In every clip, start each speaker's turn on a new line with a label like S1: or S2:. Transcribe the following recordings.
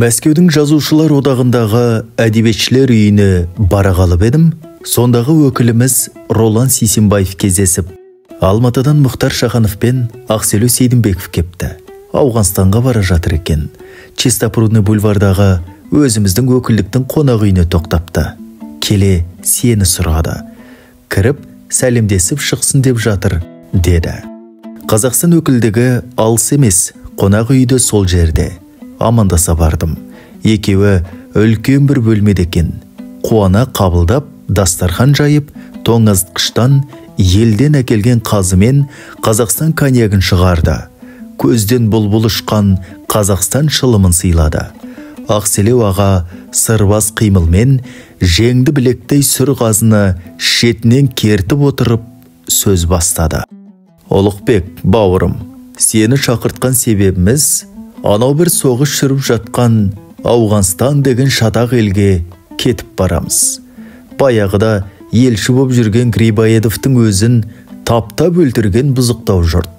S1: Мәскеудің жазушылар одағындағы әдебиетшілер үйіне бара қалып едім. Сондағы өкіліміз Ролан Сисенбаев кездесіп, Алматыдан Мұхтар Шаханов пен Ақселеу Сейдімбеков кепті. Ауғанстанға бара жатыр екен. Чистопрудный бульвардағы өзіміздің өкілдіктің қонақ үйіне тоқтапты. Келе сені сұрады. Кіріп, сәлемдесіп шықсын деп жатыр, деді. Қазақстан өкілдігі алыс емес, қонақ үйді сол жерде. Амандаса бардым. Екеуі үлкен бір бөлмеде екен. Қуана қабылдап, дастархан жайып, тоңазытқыштан елден әкелген қазымен Қазақстан коньягын шығарды. Көзден бұлбұл ұшқан Қазақстан шылымын сыйлады. Ақселеу аға сырбаз қимылмен жеңді білектей сүр қазыны шетінен кертіп отырып сөз бастады. Ұлықбек, бауырым, сені шақыртқан себебіміз анау бір соғыс жүріп жатқан Ауғанстан деген шатақ елге кетіп барамыз. Баяғыда елші боп жүрген Грибоедовтың өзін таптап өлтірген бұзықтау жұрт.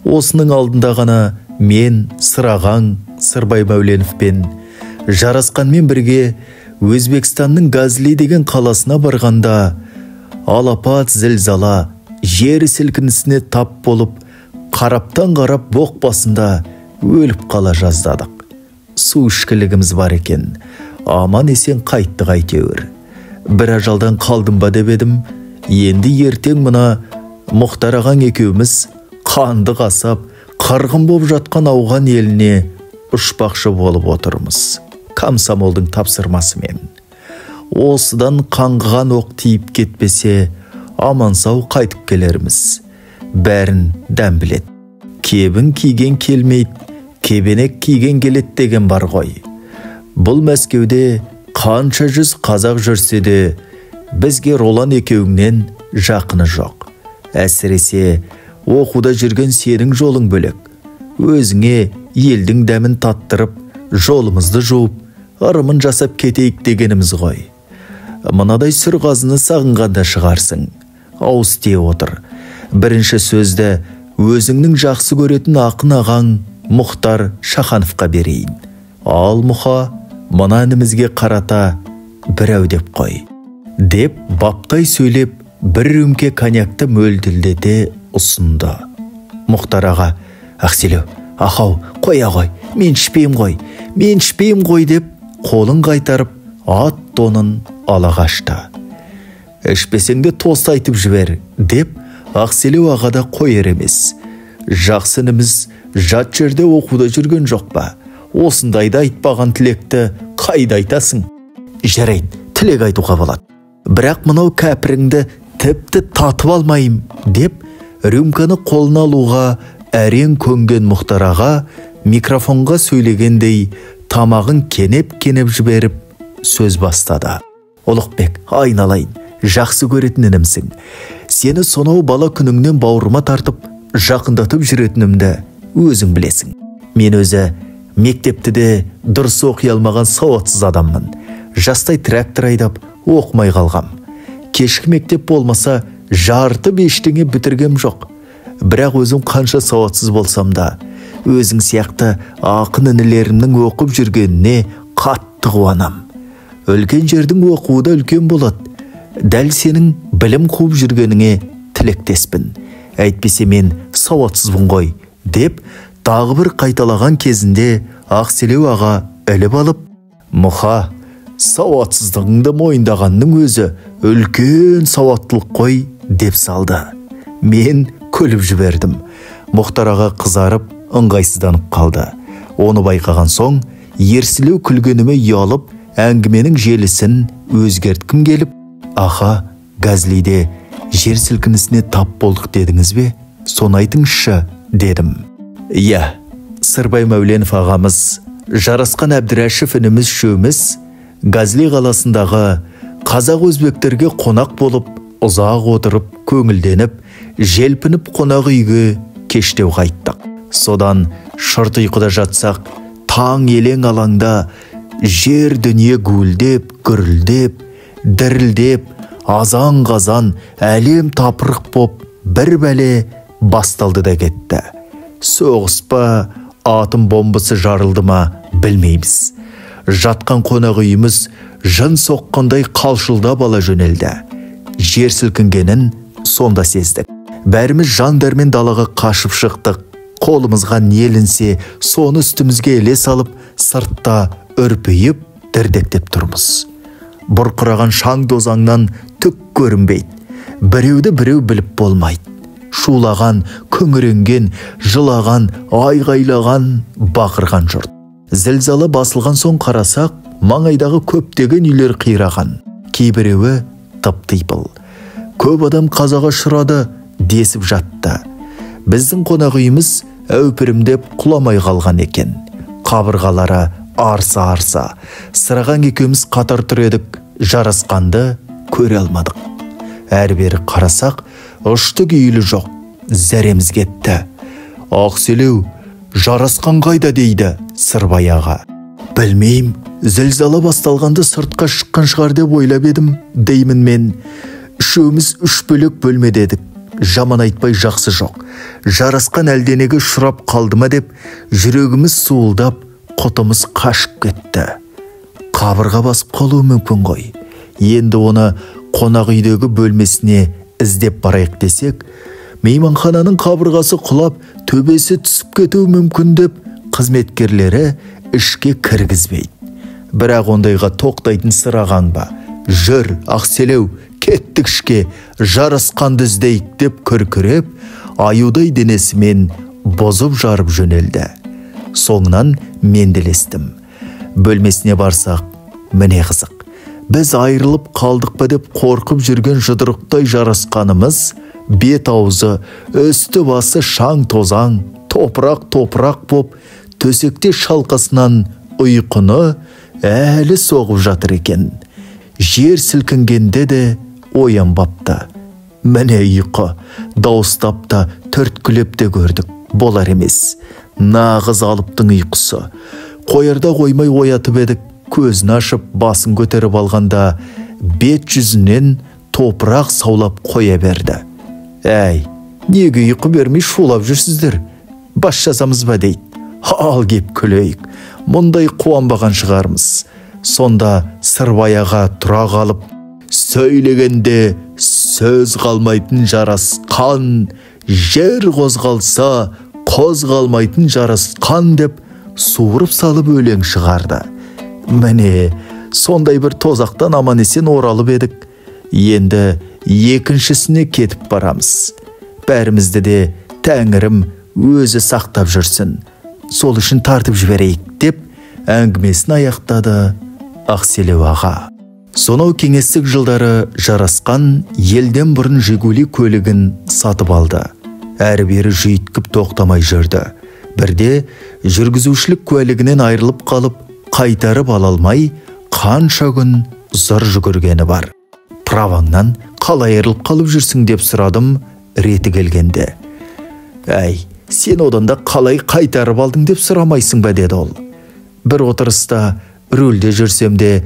S1: Осының алдында ғана мен Сырағаң Сырбай Мәуленовпен жарасқанмен бірге Өзбекстанның Газли деген қаласына барғанда алапат зілзала, жер сілкінісіне тап болып, қараптан қарап боқ басында өліп қала жаздадық. Су ішкілігіміз бар екен. Аман есен қайттық әйтеуір. Бір ажалдан қалдым ба деп едім. Енді ертең мына Мұхтар ағаң екеуміз қанды қасап, қырғын боп жатқан ауған еліне ұшпақшы болып отырмыз. Комсомолдың тапсырмасымен. Осыдан қаңғыған оқ тиіп кетпесе, аман сау қайтып келерміз. Бәрін дәм білет. Кебін киген келмейді, кебенек киген келет деген бар ғой. Бұл Мәскеуде қанша жүз қазақ жүрсе де, бізге Ролан екеуіңнен жақыны жоқ. Әсіресе оқуда жүрген сенің жолың бөлек. Өзіңе елдің дәмін таттырып, жолымызды жуып, ырымын жасап кетейік дегеніміз ғой. Мынадай сүр қазыны сағынғанда шығарсың. Ауыз тие отыр. Бірінші сөзді өзіңнің жақсы көретін ақын ағаң Мұхтар Шахановқа берейін. Ал Мұха, мына інімізге қарата бірәу деп қой. Деп баптай сөйлеп, бір рөмке коньякты мөлділдете ұсынды. Мұхтар аға, Ақселеу, ақау, қоя ғой, мен ішпейім ғой деп, қолын қайтарып, ат тонын ала қашты. Ішпесеңде тост айтып жібер, деп Ақселеу ағада қойыр емес. Жақсынымыз жат жерде оқуда жүрген жоқ па? Осындайда айтпаған тілекті қайда айтасың? Жарайды, тілек айтуға болады. Бірақ мынау кәпіріңді тіпті татып алмайым, деп рюмканы қолына алуға әрең көнген Мұхтар аға микрофонға сөйлегендей тамағын кенеп жіберіп сөз бастады. Ұлықбек, айналайын, жақсы көретін інімсің. Сені сонау бала күніңнен бауырыма тартып, жақындатып жүретінімді өзің білесің. Мен өзі мектепті де дұрыс оқи алмаған сауатсыз адаммын. Жастай трактор айдап оқымай қалғам. Кешкі мектеп болмаса жарты ештеңе бітіргем жоқ. Бірақ өзім қанша сауатсыз болсам да, өзің сияқты ақын інілерімнің оқып жүргеніне қатты қуанам. Үлкен жердің оқуы да үлкен болады. Дәл сенің білім қуып жүргеніңе тілектеспін. Әйтпесе мен сауатсызбын ғой, деп тағы бір қайталаған кезінде Ақселеу аға іліп алып, Мұха, сауатсыздығыңды мойындағанның өзі үлкен сауаттылық қой, деп салды. Мен күліп жібердім. Мұхтар аға қызарып, ыңғайсызданып қалды. Оны байқаған соң, ерсілеу күлгеніме ұялып, әңгіменің желісін өзгерткім келіп, аға, Газлиде жер сілкінісіне тап болдық дедіңіз бе? Соны айтыңызшы, дедім. Иә, Сырбай Мәуленов ағамыз, жарасқан Әбдірәшев ініміз үшеуміз Газли қаласындағы қазақ өзбектерге қонақ болып, ұзақ отырып, көңілденіп, желпініп қонақ үйге кештеу қайттық. Содан шырт ұйқыда жатсақ, таң елең алаңда жер дүние гүлдеп, гүрілдеп, дірілдеп, азан-қазан әлем тапырық боп бір бәле басталды да кетті. Соғыс па, атом бомбасы жарылды ма білмейміз. жатқан қонақ үйіміз жын соққандай қалшылдап ала жөнелді. Жер сілкінгенін сонда сездік. Бәріміз жандармен далаға қашып шықтық. Қолымызға не ілінсе, соны үстімізге іле салып, сыртта үрпейіп, дірдектеп тұрмыз. Бұрқыраған шаң тозаңнан түк көрінбейді. Біреуді біреу біліп болмайды. Шулаған, күңіренген, жылаған, айғайлаған, бақырған жұрт. Зілзала басылған соң қарасақ, маңайдағы көптеген үйлер қираған. Кейбіреуі тып-типыл. Көп адам қазаға ұшырады десіп жатты. Біздің қонақ үйіміз әупірімдеп құламай қалған екен. Қабырғалары арса-арса. Сыраған екеуміз қатар тұр едік, жарасқанды көре алмадық. Әрбері қарасақ, ұшты-киілі жоқ, зәреміз кетті. Ақселеу, жарасқан қайда дейді Сырбай аға. Білмейм, зілзала басталғанды сыртқа шыққан шығар деп ойлап едім, деймін мен. Үшеуміз үш бөлек бөлмеде едік. Жаман айтпай жақсы жоқ. Жарасқан әлденеге ұшырап қалды ма деп, жүрегіміз суылдап, құтымыз қашып кетті. Қабырға басып қалуы мүмкін ғой. Енді оны қонақ үйдегі бөлмесіне іздеп барайық десек, мейманхананың қабырғасы құлап, төбесі түсіп кетуі мүмкін деп, қызметкерлері ішке кіргізбейді. Бірақ ондайға тоқтайтын сыраған ба? Жүр, Ақселеу, кеттік ішке, жарасқанды іздейік деп күркіреп, аюдай денесімен бозып жарып жөнелді. Соңынан менделестім. Бөлмесіне барсақ, міне қызық. Біз айырылып қалдық па деп қорқып жүрген жұдырықтай жарасқанымыз, бет аузы, үсті басы шаң тозаң, топырақ боп, төсекте шалқасынан ұйқыны әлі соғып жатыр екен. Жер сілкінгенде де оянбапты. Міне ұйқы, дауыстап та, түрткілеп те көрдік. Болар емес. Нағыз алыптың ұйқысы. Қоярда қоймай оятып едік. Көзін ашып, басын көтеріп алғанда, бет жүзінен топырақ саулап қоя берді. Әй, неге ұйқы бермей шулап жүрсіздер? Бас жазамыз ба дейді. Ал кеп күлейік. Мұндай қуанбаған шығармыз. Сонда Сырбай аға тұра қалып, сөйлегенде сөз қалмайтын жарасқан, жер қозғалса қозғалмайтын жарасқан деп суырып салып өлең шығарды. Міне, сондай бір тозақтан аман есен оралып едік. Енді екіншісіне кетіп барамыз. Бәрімізді де Тәңірім өзі сақтап жүрсін. Сол үшін тартып жіберейік деп әңгімесін аяқтады Ақселеу аға. Сонау кеңестік жылдары жарасқан елден бұрын Жигули көлігін сатып алды. Әрі-бері жүйткіп тоқтамай жүрді. Бірде жүргізушілік куәлігінен айырылып қалып, қайтарып ала алмай, қанша күн зыр жүгіргені бар. Праваңнан қалай айырылып қалып жүрсің деп сұрадым реті келгенде. Әй, сен одан да қалай қайтарып алдың деп сұрамайсың ба деді ол. Бір отырыста рөлде жүрсем де,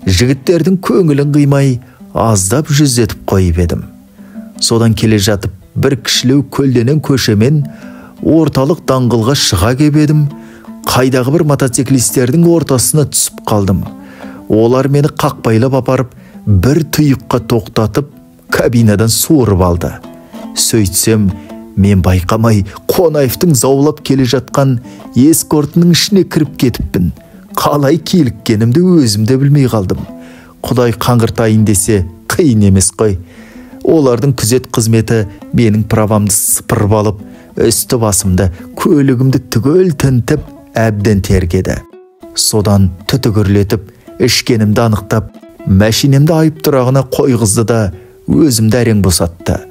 S1: жігіттердің көңілін қимай, аздап жүздетіп қойып едім. Содан келе жатып, бір кішілеу көлденең көшемен орталық даңғылға шыға кеп едім. Қайдағы бір мотоциклистердің ортасына түсіп қалдым. Олар мені қақпайлап апарып, бір тұйыққа тоқтатып, кабинадан суырып алды. Сөйтсем, мен байқамай Қонаевтың заулап келе жатқан эскортының ішіне кіріп кетіппін. Қалай киліккенімді өзімде білмей қалдым. Құдай қаңғыртайын десе қиын емес қой. Олардың күзет қызметі менің правамды сыпырып алып, үсті басымды, көлігімді түгел тінтіп, әбден тергеді. Содан түтігірлетіп, ішкенімді анықтап, мәшинемді айып тұрағына қойғызды да өзімді әрең босатты.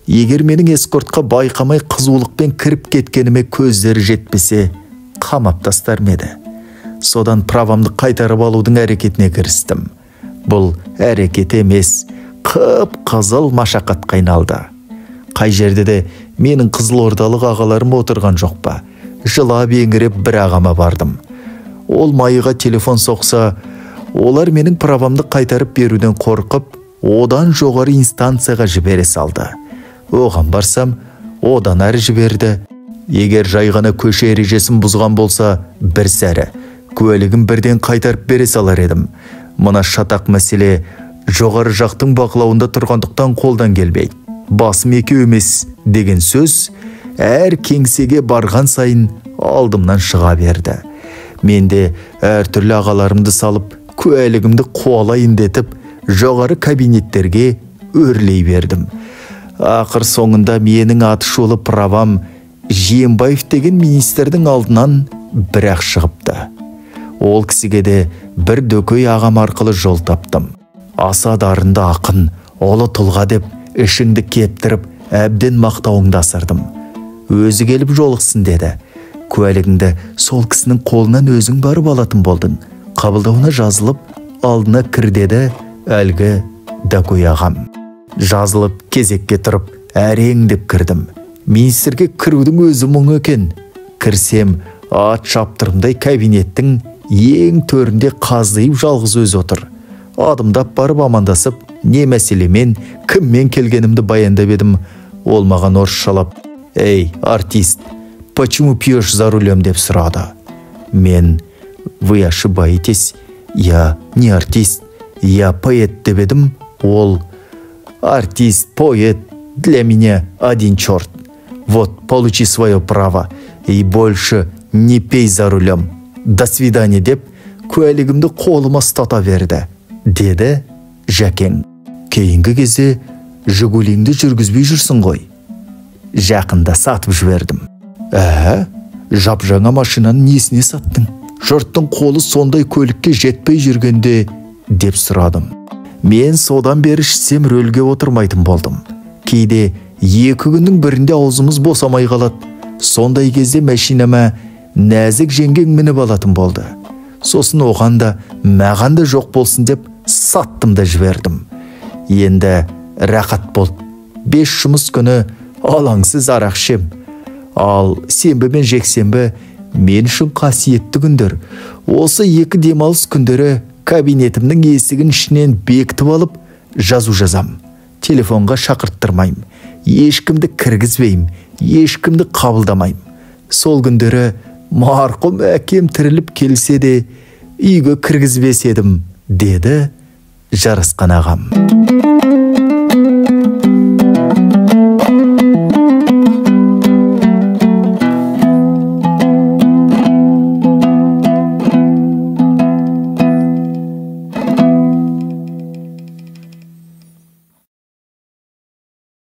S1: Егер менің эскортқа байқамай қызулықпен кіріп кеткеніме көздері жетпесе, қамап тастар еді. Содан правамды қайтарып алудың әрекетіне кірістім. Бұл әрекет емес, қып-қызыл машақатқа айналды. Қай жерде де менің Қызылордалық ағаларым отырған жоқ па? Жылап еңіреп бір ағама бардым. Ол майыға телефон соқса, олар менің правамды қайтарып беруден қорқып, одан жоғары инстанцияға жібере салды. Оған барсам, одан әрі жіберді. Егер жай ғана көше ережесін бұзған болса, бір сәрі, куәлігін бірден қайтарып бере салар едім. Мына шатақ мәселе жоғары жақтың бақылауында тұрғандықтан қолдан келмейді. Басым екеу емес деген сөз әр кеңсеге барған сайын алдымнан шыға берді. Мен де әртүрлі ағаларымды салып, куәлігімді қуалайын детіп, жоғары кабинеттерге өрлей бердім. Ақыр соңында менің атышулы правам Жиенбаев деген министрдің алдынан бірақ шығыпты. Ол кісіге де бір дөкей ағам арқылы жол таптым. Аса дарынды ақын, ұлы тұлға деп ішіңді кептіріп, әбден мақтауыңды асырдым. Өзі келіп жолықсын деді. Куәлігіңді сол кісінің қолынан өзің барып алатын болдың. Қабылдауына жазылып, алдына кір деді әлгі дөкей ағам. Жазылып, кезекке тұрып, әрең деп кірдім. Министрге кірудің өзі мұң екен. Кірсем, ат шаптырымдай кабинеттің ең төрінде қаздайып жалғыз өзі отыр. Адымдап барып амандасып, не мәселемен, кіммен келгенімді баяндап едім. Ол маған орысшалап: «Эй, артист, почему пьешь за рулем?» деп сұрады. Мен: «Вы ошибаетесь, я не артист, я поэт» деп едім. Ол: «Артист, поэт, для меня один черт. Вот, получи свое право и больше не пей за рулем. До свидания» деп куәлігімді қолыма ұстата берді, деді Жәкең. Кейінгі кезде «Жигулиңді жүргізбей жүрсің ғой?» Жақында сатып жібердім. Жап-жаңа машинаны несіне саттың? Жұрттың қолы сондай көлікке жетпей жүргенде деп сұрадым. Мен содан бері ішсем рөлге отырмайтын болдым. Кейде 2 күннің бірінде аузымыз босамай қалады. Сондай кезде машинама нәзік жеңгең мініп алатын болды. Сосын оған да, маған да жоқ болсын деп саттым да жібердім. Енді рақат болды. 5 жұмыс күні алаңсыз арақ ішем. Ал сенбі мен жексенбі мен үшін қасиетті күндер. Осы 2 демалыс күндері кабинетімнің есігін ішінен бекітіп алып, жазу жазам. Телефонға шақырттырмайым. Ешкімді кіргізбейм, ешкімді қабылдамайым. Сол күндері марқұм әкем тіріліп келсе де үйге кіргізбес едім, деді жарасқан ағам.